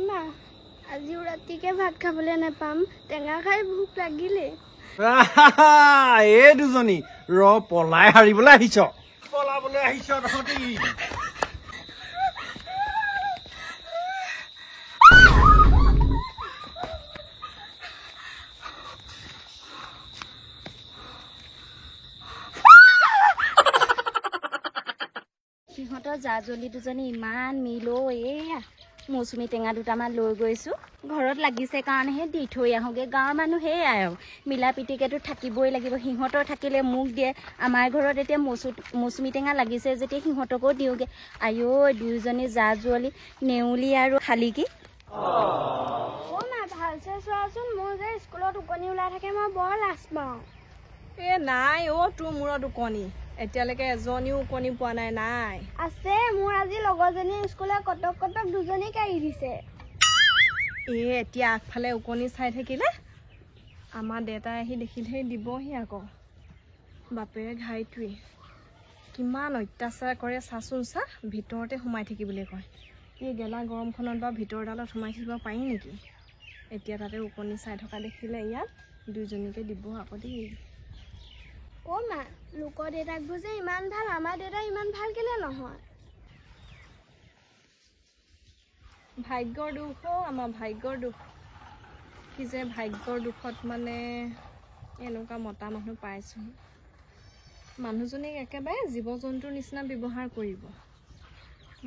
মা আজিও ৰাতিকে ভাত খাবলৈ নাপাম টেঙা খাই ভোক লাগিলে এই দুজনী ৰ পলাই হাৰিবলৈ আহিছ পলাবলৈ আহিছ তহঁতি সিহঁতৰ জাজলি দুজনী ইমান মিলো এয়া মৌচুমী টেঙা দুটামান লৈ গৈছো ঘৰত লাগিছে কাৰণেহে দি থৈ আহোগে গাঁৱৰ মানুহ সেয়াই আৰু মিলা পিটিকেতো থাকিবই লাগিব সিহঁতৰ থাকিলে মোক দিয়ে আমাৰ ঘৰত এতিয়া মৌচুমী টেঙা লাগিছে যেতিয়া সিহঁতকো দিওঁগে আইও দুইজনী জাজলি নেউলি আৰু শালিকি মা ভালছে চোৱাচোন মোৰ যে স্কুলত টোপনি ওলাই থাকে মই বৰ লাজ পাওঁ নাই তোৰ মূৰত ওকণি এতিয়ালৈকে এজনীও ওকণি পোৱা নাই আছে মোৰ আজি লগৰজনী স্কুলত কটক কটক দুজনী কাঢ়ি দিছে এতিয়া আগফালে ওকণি চাই থাকিলে আমাৰ দেউতাই আহি দেখিলেহে দিবহি আকৌ বাপেৰে ঘাইটোৱে কিমান অত্যাচাৰ কৰে চাচোন চা ভিতৰতে সোমাই থাকিবলৈ কয় এই গেলা গৰমখনত বা ভিতৰডালত সোমাই থাকিব পাৰি নেকি এতিয়া তাতে ওকণি চাই থকা দেখিলে ইয়াত দুইজনীকে দিব আকৌ দেই মা লোকৰ দেউতাকবোৰ যে ইমান ভাল আমাৰ দেউতা ইমান ভাল কেলে নহয় ভাগ্যৰ দুখ আমাৰ ভাগ্যৰ দুখ কি যে ভাগ্যৰ দুখত মানে এনেকুৱা মতা মানুহ পাইছোঁ মানুহজনীক একেবাৰে জীৱ জন্তুৰ নিচিনা ব্যৱহাৰ কৰিব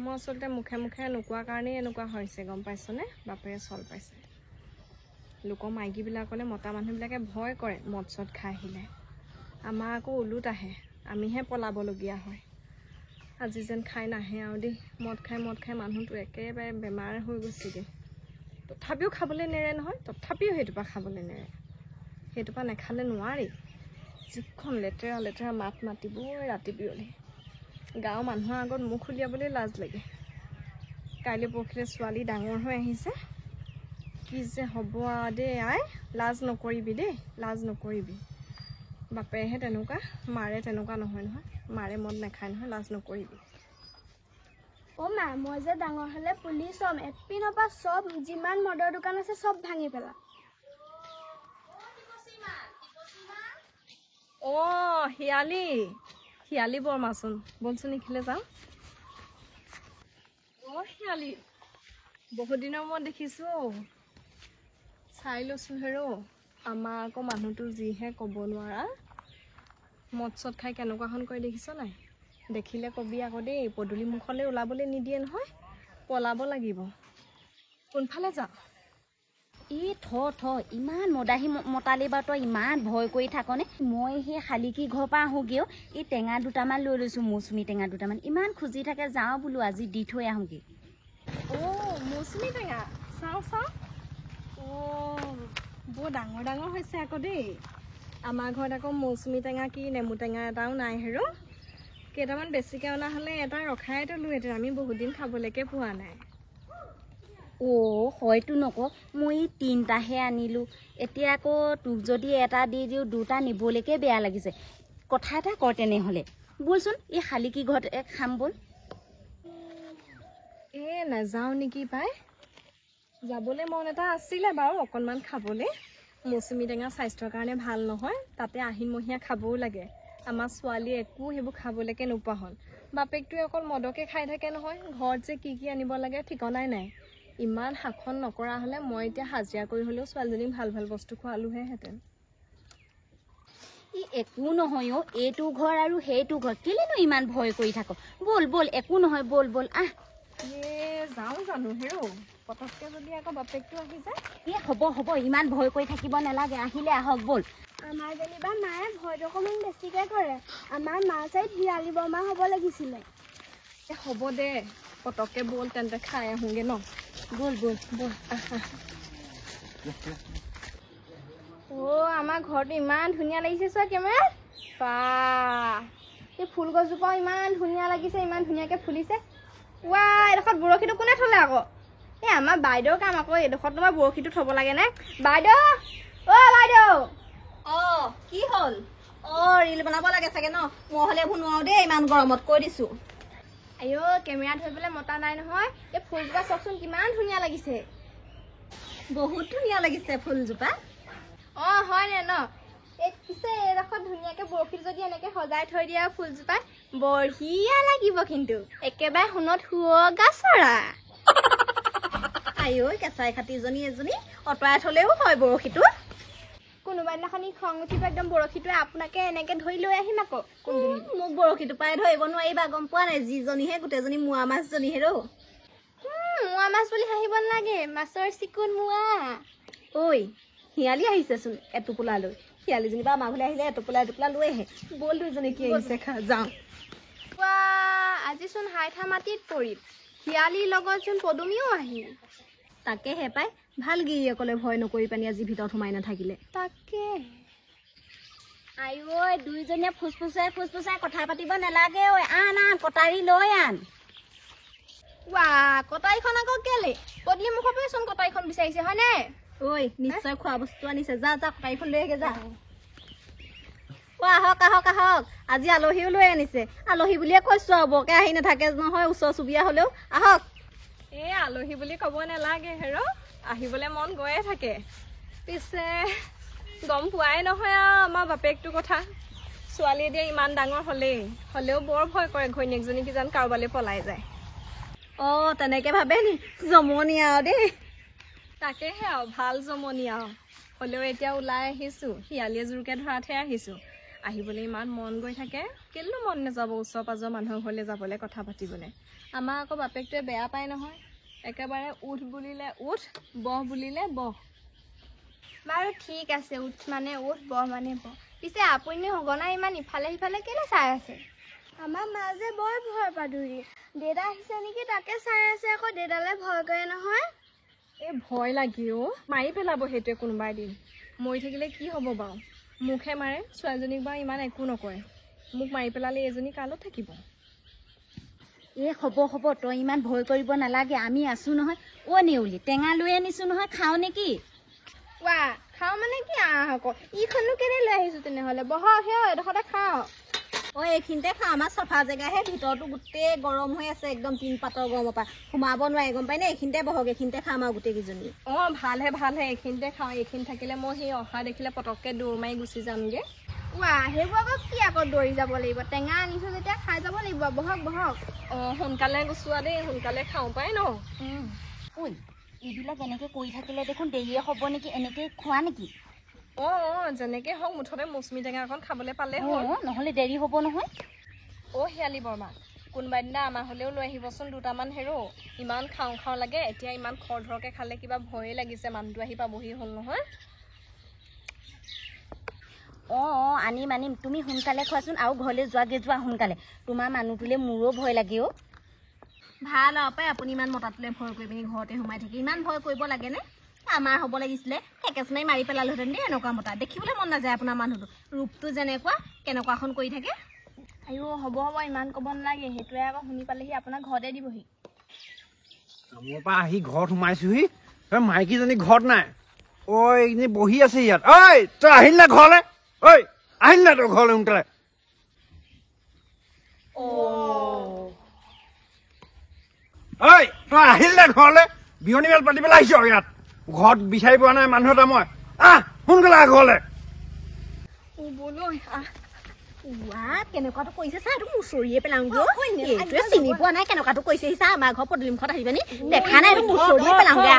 মই আচলতে মুখে মুখে নোকোৱা কাৰণেই এনেকুৱা হৈছে গম পাইছনে বাপেৰে চল পাইছে লোকৰ মাইকীবিলাকলে মতা মানুহবিলাকে ভয় কৰে মদ চদ খাই আহিলে আমাৰ আকৌ ওলোট আহে আমিহে পলাবলগীয়া হয় আজি যেন খাই নাহে আৰু দেই মদ খাই মানুহটো একেবাৰে বেমাৰ হৈ গৈছেগৈ তথাপিও খাবলৈ নেৰে নহয় তথাপিও সেইটোপা খাবলৈ নেৰে সেইটোপা নেখালে নোৱাৰি যিখন লেতেৰা লেতেৰা মাত মাতিবই ৰাতি বিয়লি গাঁৱৰ মানুহৰ আগত মুখ উলিয়াবলৈ লাজ লাগে কাইলৈ পৰহিলৈ ছোৱালী ডাঙৰ হৈ আহিছে কি যে হ'ব দেই আই লাজ নকৰিবি দেই লাজ নকৰিবি বাপেহে তেনেকুৱা মাৰে তেনেকুৱা নহয় মাৰে মদ নাখায় নহয় লাজ নকৰিবি মা মই যে ডাঙৰ হ'লে পুলিচ হ'ম এপিনৰ পৰা চব যিমান মদৰ দোকান আছে চব ভাঙি পেলাম শিয়ালি বৰমাচোন বলচোন নিখিলে যাওঁ শিয়ালি বহুত দিনৰ মূৰত দেখিছোঁ চাই লৈচোন হেৰো আমাৰ আকৌ মানুহটো যিহে ক'ব নোৱাৰা মদ চদ খাই কেনেকুৱাখন কৰি দেখিছ নাই দেখিলে কবি আকৌ দেই পদূলি মুখলৈ ওলাবলৈ নিদিয়ে নহয় পলাব লাগিব কোনফালে যাওঁ থ ইমান মদাহী মতালি বাৰু তই ইমান ভয় কৰি থাকনে মই সেই শালিকি ঘৰৰ পৰা আহোগেও এই টেঙা দুটামান লৈ লৈছোঁ মৌচুমী টেঙা দুটামান ইমান খুজি থাকে যাওঁ বোলো আজি দি থৈ আহোঁগৈ মৌচুমী টেঙা চাওঁ বৰ ডাঙৰ ডাঙৰ হৈছে আকৌ দেই আমাৰ ঘৰত আকৌ মৌচুমী টেঙা কি নেমু টেঙা এটাও নাই হেৰো কেইটামান বেছিকৈ অনা হ'লে এটা ৰখাই তলোহেঁতেন আমি বহুত দিন খাবলৈকে পোৱা নাই হয়তো নকওঁ মই 3টাহে আনিলোঁ এতিয়া আকৌ তোক যদি এটা দি দিওঁ 2টা নিবলৈকে বেয়া লাগিছে কথা এটা কৰ তেনেহ'লে বলচোন এই শালিকি ঘৰত খাম বল নাযাওঁ নেকি পাই যাবলৈ মন এটা আছিলে বাৰু অকণমান খাবলৈ মৌচুমী টেঙা স্বাস্থ্যৰ কাৰণে ভাল নহয় তাতে আহিনমহীয়া খাবও লাগে আমাৰ ছোৱালীয়ে একো সেইবোৰ খাবলৈকে নোপোৱা হ'ল বাপেকটোৱে অকল মদকে খাই থাকে নহয় ঘৰত যে কি আনিব লাগে ঠিকনাই নাই ইমান শাসন নকৰা হ'লে মই এতিয়া হাজিৰা কৰি হ'লেও ছোৱালীজনীক ভাল ভাল বস্তু খোৱালোহেঁতেন একো নহয় এইটো ঘৰ আৰু সেইটো ঘৰ কেলেনো ইমান ভয় কৰি থাক বল একো নহয় বল আহ যাওঁ জানো হেৰো পটককৈ যদি আকৌ বাপেকটো আহি যায় হ'ব ইমান ভয় কৰি থাকিব নালাগে আহিলে আহক বল আমাৰ যেনিবা মায়ে ভয়টো অকণমান বেছিকৈ কৰে আমাৰ মা চাই শিয়ালি বৰমা হ'ব লাগিছিলে হ'ব দে পটককৈ বল তেন্তে খাই আহোঁগৈ ন বল আমাৰ ঘৰটো ইমান ধুনীয়া লাগিছে চোৱা কেমেৰা এই ফুল গছজোপাও ইমান ধুনীয়া লাগিছে ইমান ধুনীয়াকৈ ফুলিছে এডোখৰত বৰশীটো কোনে থলে আকৌ আমাৰ বাইদেউৰ কাম আকৌ এডোখৰত তোমাৰ বৰশীটো থ'ব লাগে নে বাইদেউ বাইদেউ কি হ'ল ৰিল বনাব লাগে চাগে ন মই হ'লে এইবোৰ নোৱাৰো দেই ইমান গৰমত কৈ দিছোঁ কেমেৰা ধৰিবলৈ মতা নাই নহয় এই ফুলজোপা চাওকচোন কিমান ধুনীয়া লাগিছে বহুত ধুনীয়া লাগিছে ফুলজোপা অঁ হয়নে ন এই পিছে এইডোখৰ ধুনীয়াকৈ বৰশীটো যদি এনেকৈ সজাই থৈ দিয়া ফুলজোপাত বঢ়িয়া লাগিব কিন্তু একেবাৰে সোণত শুৱগা চৰা আইঐ কেঁচাই খাতিজনী এজনী অঁতৰাই থলেও হয় বৰশীটো কোনোবা দিনাখনি খং উঠিব একদম বৰশীটোৱে আপোনাকে এনেকৈ ধৰি লৈ আহিম আকৌ মোক বৰশীটো পাই ধৰিব নোৱাৰিবা গম পোৱা নাই যিজনীহে গোটেইজনী মোৱা মাছজনীহে ৰৌ মোৱা মাছ বুলি হাঁহিব নালাগে মাছৰ চিকুণ মোৱা ঐ শিয়ালি আহিছেচোন এটোপোলা লৈ শিয়ালিজনী বা আমাৰ ঘৰলৈ আহিলে এটোপোলা লৈ আহে ব'ল দুইজনী কি আহিছে যাওঁ আজিচোন হাইঠা মাটিত পৰিল শিয়ালিৰ লগতচোন পদুমীও আহিল তাকেহে পাই ভাল গিৰিয়েকলে ভয় নকৰি পানি আজি ভিতৰত সোমাই নাথাকিলে তাকে আইঐ দুইজনীয়ে ফুচফুচাই কথা পাতিব নালাগে ঐ আন কটাৰী লৈ আন কটাৰীখন আকৌ কেলে পদূলি মুখৰ পৰাচোন কটাৰীখন বিচাৰিছে হয়নে ঐ নিশ্চয় খোৱা বস্তু আনিছে যা কটাৰীখন লৈ আহে যা আহক আজি আলহীও লৈ আনিছে আলহী বুলিয়ে কৈছো আৰু বৰকে আহি নাথাকে নহয় ওচৰ চুবুৰীয়া হলেও আহক এই আলহী বুলি ক'ব নালাগে হেৰ' আহিবলৈ মন গৈয়ে থাকে পিছে গম পোৱাই নহয় আৰু আমাৰ বাপেকটো কথা ছোৱালী এতিয়া ইমান ডাঙৰ হ'লেও বৰ ভয় কৰে ঘৈণীয়েকজনী কিজান কাৰোবালৈ পলাই যায় তেনেকে ভাবে নি জমনি আৰু দেই তাকেহে আৰু ভাল জমনি আৰু হ'লেও এতিয়া ওলাই আহিছোঁ শিয়ালীয়ে জোৰকৈ ধৰাতহে আহিছোঁ আহিবলৈ ইমান মন গৈ থাকে কেলেনো মন নাযাব ওচৰ পাজৰ মানুহৰ ঘৰলৈ যাবলৈ কথা পাতিবলৈ আমাৰ আকৌ বাপেকটোৱে বেয়া পায় নহয় একেবাৰে উঠ বুলিলে উঠ বহ বুলিলে বহ বাৰু ঠিক আছে উঠ মানে উঠ বহ মানে বহ পিছে আপুনি সঘনাই ইমান ইফালে সিফালে কেলে চাই আছে আমাৰ মা যে বৰ ভয় পাদুৰি দেউতা আহিছে নেকি তাকে চাই আছে আকৌ দেউতালে ভয় কৰে নহয় এই ভয় লাগি মাৰি পেলাব সেইটোৱে কোনোবা এদিন মৰি থাকিলে কি হ'ব বাৰু মুখে মাৰে ছোৱালীজনীক বাৰু ইমান একো নকৰে মোক মাৰি পেলালে এজনী কালত থাকিব হ'ব তই ইমান ভয় কৰিব নালাগে আমি আছো নহয় নেউলি টেঙা লৈ আনিছো নহয় খাওঁ নেকি খাওঁ মানে কি আকৌ ইখনো কেলে লৈ আহিছো তেনেহ'লে বহ সেয়া এডোখৰতে খাওঁ এইখিনিতে খাওঁ আমাৰ চফা জেগাহে ভিতৰতো গোটেই গৰম হৈ আছে একদম তিন পাতৰ গৰমৰ পৰা সোমাব নোৱাৰে গম পাই নে এইখিনিতে বহক এইখিনিতে খাম আৰু গোটেইকেইজনী ভালহে এইখিনিতে খাওঁ এইখিনি থাকিলে মই সেই অহা দেখিলে পটককৈ দৌৰ মাৰি গুচি যামগৈ সেইবোৰ আকৌ কি আকৌ দৌৰি যাব লাগিব টেঙা আনিছো যেতিয়া খাই যাব লাগিব বহক সোনকালে গুচোৱা দেই সোনকালে খাওঁ পাই ন এইবিলাক এনেকৈ কৰি থাকিলে দেখোন দেৰিয়ে হ'ব নেকি এনেকৈ খোৱা নেকি যেনেকৈ হওক মুঠতে মৌচুমী টেঙা অকণ খাবলৈ পালে নহ'লে দেৰি হ'ব নহয় শিয়ালি বৰমা কোনোবা দিনা আমাৰ হ'লেও লৈ আহিবচোন দুটামান হেৰো ইমান খাওঁ লাগে এতিয়া ইমান খৰধৰকৈ খালে কিবা ভয়ে লাগিছে মানুহটো আহি পাবহি হ'ল নহয় আনিম তুমি সোনকালে খোৱাচোন আৰু ঘৰলৈ যোৱা সোনকালে তোমাৰ মানুহটোলৈ মোৰো ভয় লাগে ভাল আৰু পাই আপুনি ইমান মতাটোলৈ ভয় কৰি পিনি ঘৰতে সোমাই থাকি ইমান ভয় কৰিব লাগেনে আমাৰ হ'ব লাগিছিলে একেচনাই মাৰি পেলালোহেঁতেন দেই এনেকুৱা মতা দেখিবলৈ মন নাযায় আপোনাৰ মানুহটো ৰূপটো যেনেকুৱা কেনেকুৱাখন কৰি থাকে হ'ব ইমান ক'ব নালাগে সেইটোৱে আকৌ শুনি পালেহি আপোনাৰ ঘৰতে দিবহি কামৰ পৰা আহি ঘৰত সোমাইছোহি মাইকীজনী ঘৰত নাই এইজনী বহি আছে ইয়াত তই আহিল না ঘৰলৈ আহিল না তই ঘৰলৈ সোনকালে তই আহিল না ঘৰলৈ বিহনী মেল পাতি পেলাই আহিছ ইয়াত ঘৰত বিচাৰি পোৱা নাই মানুহ এটা মই সোনকালে ঘৰলৈ কেনেকুৱাটো কৰিছে চা এইটো মুচৰিয়ে পেলাওঁগৈ এইটোৱে চিনি পোৱা নাই কেনেকুৱাটো কৰিছে চা আমাৰ ঘৰ পদূলিমুখত আহিবা নি দেখা নাই মুচৰিয়ে পেলাওঁগৈ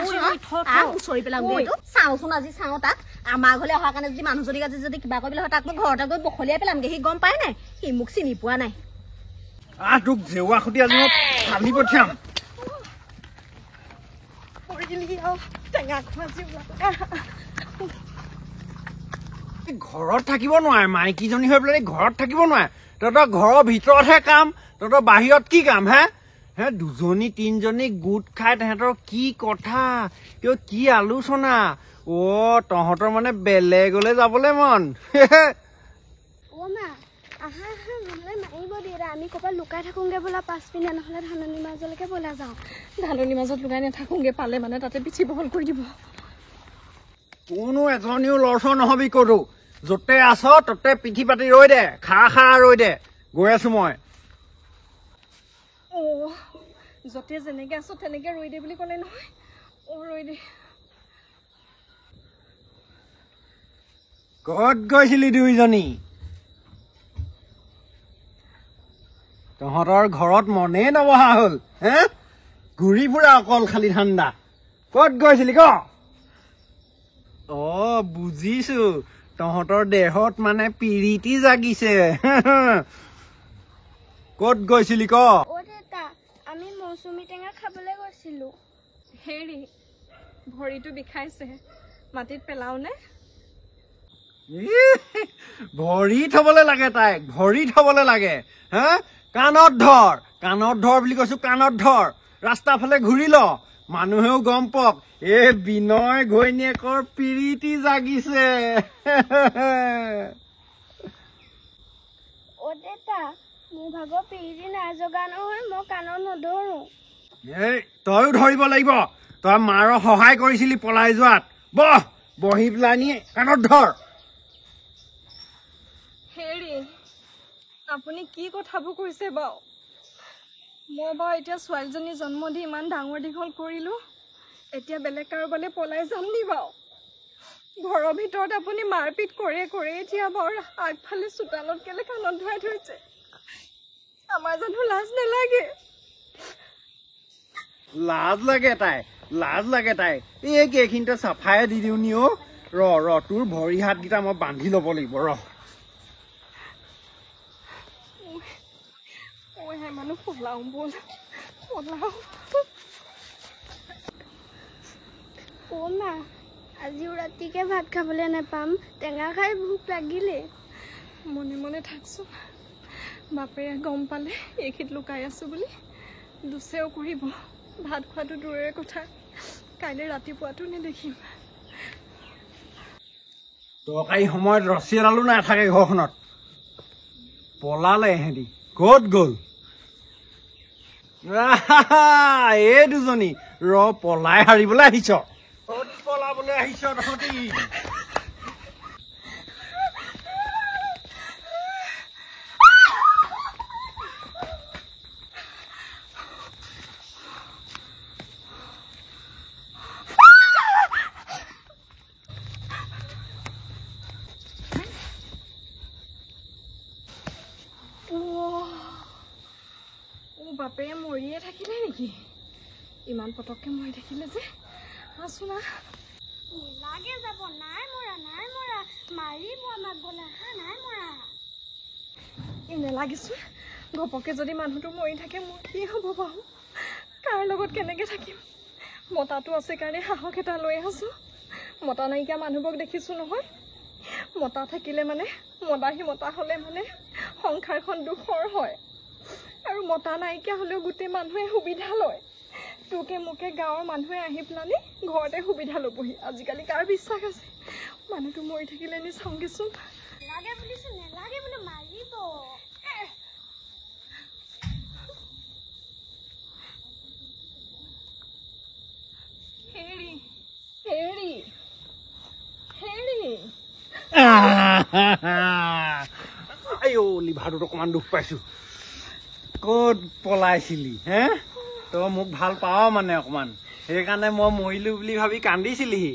মুচৰি পেলাওঁগৈ এইটো চাওঁচোন আজি চাওঁ তাক আমাৰ ঘৰলৈ অহাৰ কাৰণে যদি মানুহজনীক আজি যদি কিবা কৰিবলৈ হয় তাক মই ঘৰতে গৈ বখলিয়াই পেলামগৈ সি গম পাই নাই সি মোক চিনি পোৱা নাই তোক জেওৱা খুটি আজি মই ফালি পঠিয়াম ঘৰত থাকিব নোৱাৰে মাইকীজনী হৈ পেলাই ঘৰত থাকিব নোৱাৰে তহঁতৰ ঘৰৰ ভিতৰতহে কাম তহঁতৰ বাহিৰত কি কাম দুজনী তিনিজনী গোট খাই তেহেঁতৰ কি কথা কি আলোচনা তহঁতৰ মানে বেলেগলৈ যাবলৈ মন আমি ক'ৰবাত লুকাই থাকোঁগৈ বোলা পাছপিনে নহ'লে ধাননি মাজলৈকে বলা যাওঁ ধাননি মাজত লুকাই নাথাকোঁগৈ পালে মানে তাতে পিঠি বহল কৰি দিব কোনো এজনীও লৰচৰ নহবি ক'তো য'তে আছ ততে পিঠি পাতি ৰৈ দে খা ৰৈ দে গৈ আছো মই য'তে যেনেকৈ আছো তেনেকৈ ৰৈ দে বুলি ক'লে নহয় ৰৈ দে ক'ত গৈছিলি দুইজনী? তহঁতৰ ঘৰত মনেই নবহা হ'ল হে? ঘূৰি ফুৰা অকল খালি ঠাণ্ডা। ক'ত গৈছিলি ক? বুজিছো, তহঁতৰ দেহত মানে পিৰিতি জাগিছে। ক'ত গৈছিলি ক? অ' দেউতা, আমি মৌচুমী টেঙা খাবলৈ গৈছিলোঁ। হেৰি ভৰিটো বিষাইছে, মাটিত পেলাওনে? ভৰি থবলৈ লাগে তাইক, ভৰি থবলৈ লাগে হা? কাণত ধৰ বুলি কৈছো, কাণত ধৰ। ৰাস্তা ফালে ঘূৰি ল, মানুহেও গম পাওক এই বিনয় ঘৈণীয়েকৰ পিৰিতি জাগিছে। অ' দেউতা, মোৰ ভাগৰ পিৰিতি নাই জগা নহয়, মই কাণত নধৰো। এই তইও ধৰিব লাগিব, তই মাৰক সহায় কৰিছিলি পলাই যোৱাত। বহি পেলানি কাণত ধৰ। হেৰি আপুনি কি কথাবোৰ কৈছে বাৰু? মই বাৰু এতিয়া ছোৱালীজনী জন্ম দি ইমান ডাঙৰ দীঘল কৰিলোঁ, এতিয়া বেলেগ কাৰোবালৈ পলাই যাম নি বাৰু? ঘৰৰ ভিতৰত আপুনি মাৰপিট কৰে এতিয়া বাৰু আগফালে চোতালত কেলে কাণত ধৰাই থৈছে? আমাৰ জানো লাজ নালাগে? লাজ লাগে তাই। এই এইখিনিতে চাফাই দি দিওঁ নি? অ' ৰ তোৰ ভৰি হাতকেইটা মই বান্ধি ল'ব লাগিব ৰ। মানুহ পলাও বল, পলাও। অ' মা, আজিও ৰাতিকে ভাত খাবলৈ নাপাম, টেঙা খাই ভোক লাগিলে। মনে মনে থাকচোন, বাপেৰে গম পালে এইখিনিত লুকাই আছো বুলি দুচেও কৰিব। ভাত খোৱাটো দূৰৰে কথা, কাইলৈ ৰাতিপুৱাটো নেদেখিম। তৰকাৰী সময়ত ৰছী এডালো নাথাকে ঘৰখনত। পলালে এহেঁতি, ক'ত গ'ল? এই দুজনী ৰ পলাই হাৰিবলৈ আহিছ। ক'ত পলাবলৈ আহিছ তহঁতি? বাপেৰে মৰিয়ে থাকিলে নেকি? ইমান পটককে মৰি থাকিলে যে। আছো না নেলাগে যাব, নাই মৰা মাৰিব আমাক বোলে, নাই মৰা। নেলাগিছো, ঘপকে যদি মানুহটো মৰি থাকে মোৰ কি হ'ব বাৰু? কাৰ লগত কেনেকে থাকিম? মতাটো আছে কাৰণে সাহস এটা লৈ আছো। মতা নাইকিয়া মানুহবোৰক দেখিছো নহয়, মতা থাকিলে মানে মতা হ'লে মানে সংসাৰখন দুখৰ হয়, আৰু মতা নাইকিয়া হ'লেও গোটেই মানুহে সুবিধা লয়। তোকে মোকে গাঁৱৰ মানুহে আহি পেলানি ঘৰতে সুবিধা ল'বহি। আজিকালি কাৰ বিশ্বাস আছে? মানুহটো মৰি থাকিলে নি চাওঁগেচোন। নেলাগে বোলো, মাৰিব। লিভাৰটোত অকমান দুখ পাইছো। ক'ত পলাইছিলি হে? তই মোক ভাল পাৱ মানে অকমান, সেইকাৰণে মই মৰিলো বুলি ভাবি কান্দিছিলিহি।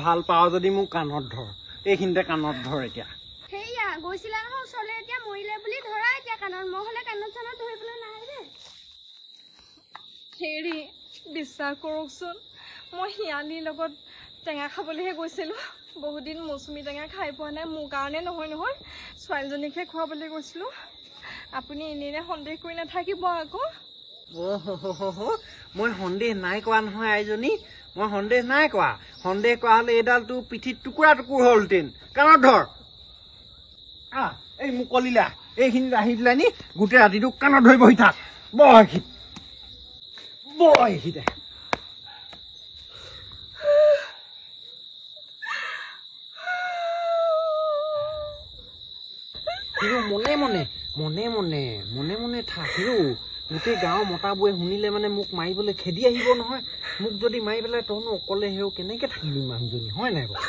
ভাল পাৱ যদি মোক কাণত ধৰ, এইখিনিতে কাণত ধৰ। এতিয়া সেয়া গৈছিলা নহয় ওচৰলে, এতিয়া মৰিলে বুলি ধৰা এতিয়া কাণত। মই হ'লে কাণত চানত ধৰিবলৈ নাই দে। হেৰি বিশ্বাস কৰকচোন, মই শিয়ালীৰ লগত টেঙা খাবলৈহে গৈছিলোঁ। বহুদিন মৌচুমী টেঙা খাই পোৱা নাই। মোৰ কাৰণে নহয়, ছোৱালীজনীকহে খুৱাবলৈ গৈছিলোঁ। আপুনি এনেই সন্দেহ কৰি নাথাকিব আকৌ। মই সন্দেহ নাই কৰা নহয় আইজনী, মই সন্দেহ নাই কৰা। সন্দেহ কৰা হ'লে এইডালটো পিঠিত টুকুৰা হ'লহেঁতেন। কাণত ধৰ। এই মুকলিলা এইখিনিত আহি পেলাই নি গোটেই ৰাতিটো কাণত ধৰি বহি থাক। এইখিনিতে মনে মনে থাক হিৰো। গোটেই গাঁৱৰ মতাবোৰে শুনিলে মানে মোক মাৰিবলৈ খেদি আহিব নহয়। মোক যদি মাৰি পেলাই তইনো অকলে হেও কেনেকে থাকিবি মানুহজনী, হয় নাই বাৰু?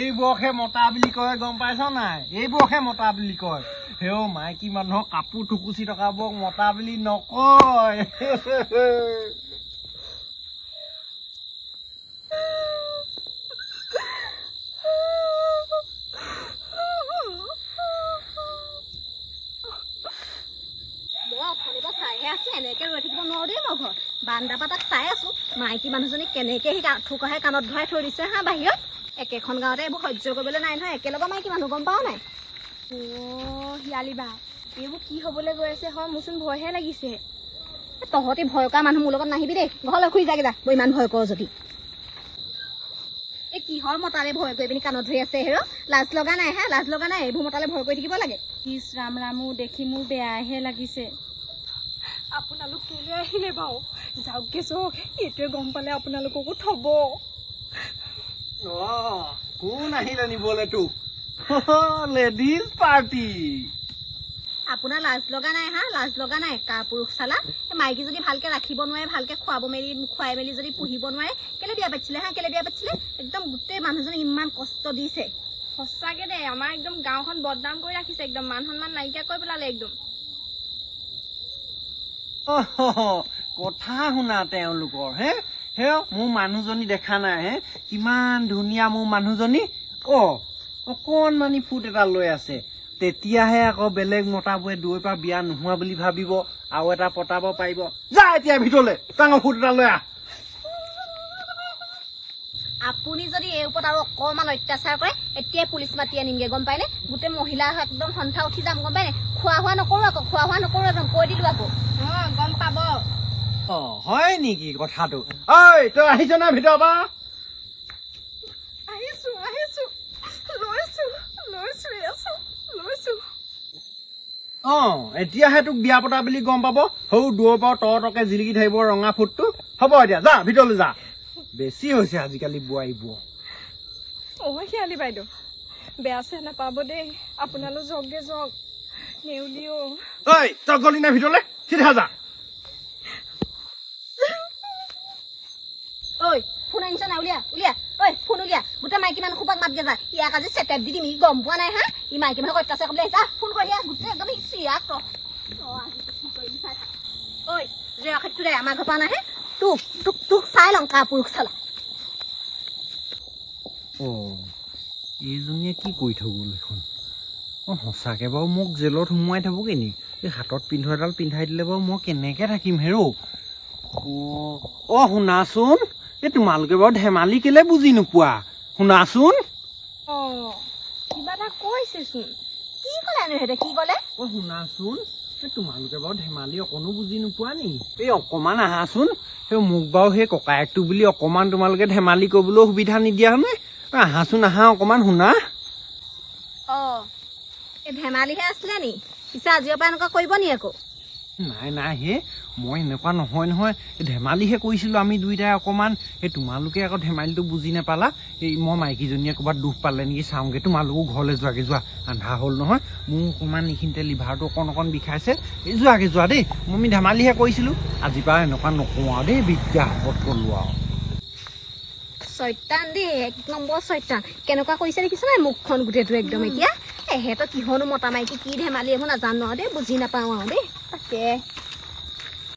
এইবোৰকহে মতা বুলি কয়, গম পাইছ নাই? এইবোৰকহে মতা বুলি কয়। হেও মাইকী মানুহক কাপোৰ ঠুকুচি টকাবোৰক মতা বুলি নকয়। চাইহে আছো এনেকে ৰৈ থাকিব নোৱাৰো দেই মই ঘৰত বান্দা পা তাক চাই আছো মাইকী মানুহজনী কেনেকে সি থুকাহে কাণত ধৰাই থৈ দিছে হা বাহিৰত একেখন গাঁৱতে এইবোৰ সহ্য কৰিবলৈ নাই নহয় একেলগে মাইকী মানুহ গম পাও নাই শিয়ালি বা এইবোৰ কি হবলৈ গৈ আছে হয় মোৰচোন ভয়হে লাগিছে তহঁতি ভয় কৰা মানুহ মোৰ লগত নাহিবি দেই ঘৰলৈ শুই যাগে যা মই ইমান ভয় কৰো যদি এই কিহৰ মতালে ভয় কৰি পিনি কাণত ধৰি আছে হেৰ লাজ লগা নাই হা লাজ লগা নাই এইবোৰ মতালে ভয় কৰি থাকিব লাগে কিছ ৰাম ৰামো দেখি মোৰ বেয়াহে লাগিছে আপোনালোক কেলে আহিলে বাৰু যাওকগে যাওক এইটোৱে গম পালে আপোনালোককো থব কোন আহিলে নিবলে তোক লেডিজ পাৰ্টি আপোনাৰ লাজ লগা নাই হা লাজ লগা নাই কাৰ পুৰুষ চালা মাইকী যদি ভালকে ৰাখিব নোৱাৰে ভালকে খুৱাই মেলি যদি পুহিব নোৱাৰে কেলে বিয়া পাতিছিলে হা কেলে বিয়া পাতিছিলে একদম গোটেই মানুহজনী ইমান কষ্ট দিছে সঁচাকে দে আমাৰ একদম গাঁওখন বদনাম কৰি ৰাখিছে একদম মান সন্মান নাইকিয়া কৰি পেলালে একদম কথা শুনা তেওঁলোকৰ হে হে মোৰ মানুহজনী দেখা নাই হে কিমান ধুনীয়া মোৰ মানুহজনী অকণমানি ফুট এটা লৈ আছে তেতিয়াহে আকৌ বেলেগ মতাবোৰে দূৰৈৰ পৰা বিয়া নোহোৱা বুলি ভাবিব আৰু এটা পতাব পাৰিব যা এতিয়া ভিতৰলৈ ডাঙৰ ফুট এটা লৈ আহ আপুনি যদি এই ওপৰত আৰু অকণমান অত্যাচাৰ কৰে এতিয়াই পুলিচ মাতি আনিমগে গম পাইনে গোটেই মহিলা একদম সন্থা উঠি যাম গম পাইনে খোৱা হোৱা নকৰো একদম কৈ দিলো আকৌ গম পাব হয় নেকি কথাটো ঐ তই আহিছ না ভিতৰৰ পৰা আহিছো লৈছো এতিয়াহে তোক বিয়া পতা বুলি গম পাব সৌ দূৰৰ পৰা তকে জিলিকি থাকিব ৰঙা ফুটটো হ'ব এতিয়া যা ভিতৰলৈ যা বেছি হৈছে আজিকালি বোৱাৰীবোৰ শিয়ালি বাইদেউ বেয়া চেহ নাপাব দেই আপোনালোক যাওকগে যাওক নেউলিও ঐ তই গলি না ভিতৰলৈ চিধা যা ঐ ফোন আনিছ না উলিয়া ঐ ফোন উলিয়া গোটেই মাইকী মানুহ খোপাক মাতগে যা ইয়াক আজি চেটেপ দি দিম ই গম পোৱা নাই হা ই মাইকী মানুহক অত্যাচাৰ কৰিবলৈ আহিছা ফোন কৰি দিয়া গোটেই একদম চিয়াক ঐ ৰাখিছো দে আমাৰ ঘৰ পৰা নাহে তোক চাই লওঁ কাৰ পুৰুষ চালা এইজনীয়ে কি কৰি থৈ গ'ল এখন সঁচাকে বাৰু মোক জেলত সোমোৱাই থবগে নি এই হাতত পিন্ধোৱা এডাল পিন্ধাই দিলে বাৰু মই কেনেকে থাকিম হেৰৌ শুনাচোন এই তোমালোকে বাৰু ধেমালি কেলে বুজি নোপোৱা শুনাচোন কিবা এটা কৈছেচোন কি ক'লে সিহঁতে কি ক'লে শুনাচোন তোমালোকে বাৰু ধেমালি অকণো বুজি নোপোৱা নি এই অকমান আহাচোন সেই মোক বাৰু সেই ককায়েকটো বুলি অকমান তোমালোকে ধেমালি কৰিবলৈও সুবিধা নিদিয়া হনে আহাচোন আহা অকমান শুনা এই ধেমালিহে আছিলে নি পিছে আজিৰ পৰা এনেকুৱা কৰিব নি আকৌ নাই হে মই এনেকুৱা নহয় ধেমালিহে কৰিছিলো আমি দুইটাই অকমান এই তোমালোকে আকৌ ধেমালিটো বুজি নাপালা এই মই মাইকীজনীয়ে ক'ৰবাত দুখ পালে নেকি চাওঁগে তোমালোকো ঘৰলৈ যোৱাগে যোৱা আন্ধা হ'ল নহয় মোৰ অকমান এইখিনিতে লিভাৰটো অকণ বিষাইছে এই যোৱাগে যোৱা দেই আমি ধেমালিহে কৰিছিলো আজিৰ পৰা এনেকুৱা নকওঁ আৰু দেই বিদ্যা হাতত কলো আৰু চৈতান দেই 1 নম্বৰ চৈতান কেনেকুৱা কৰিছে দেখিছ নাই মুখখন গোটেইটো একদম এতিয়া এহেঁতৰ কিহনো মতা মাইকী কি ধেমালি এইবোৰ নাজানো আৰু দেই বুজি নাপাওঁ আৰু দেই তাকে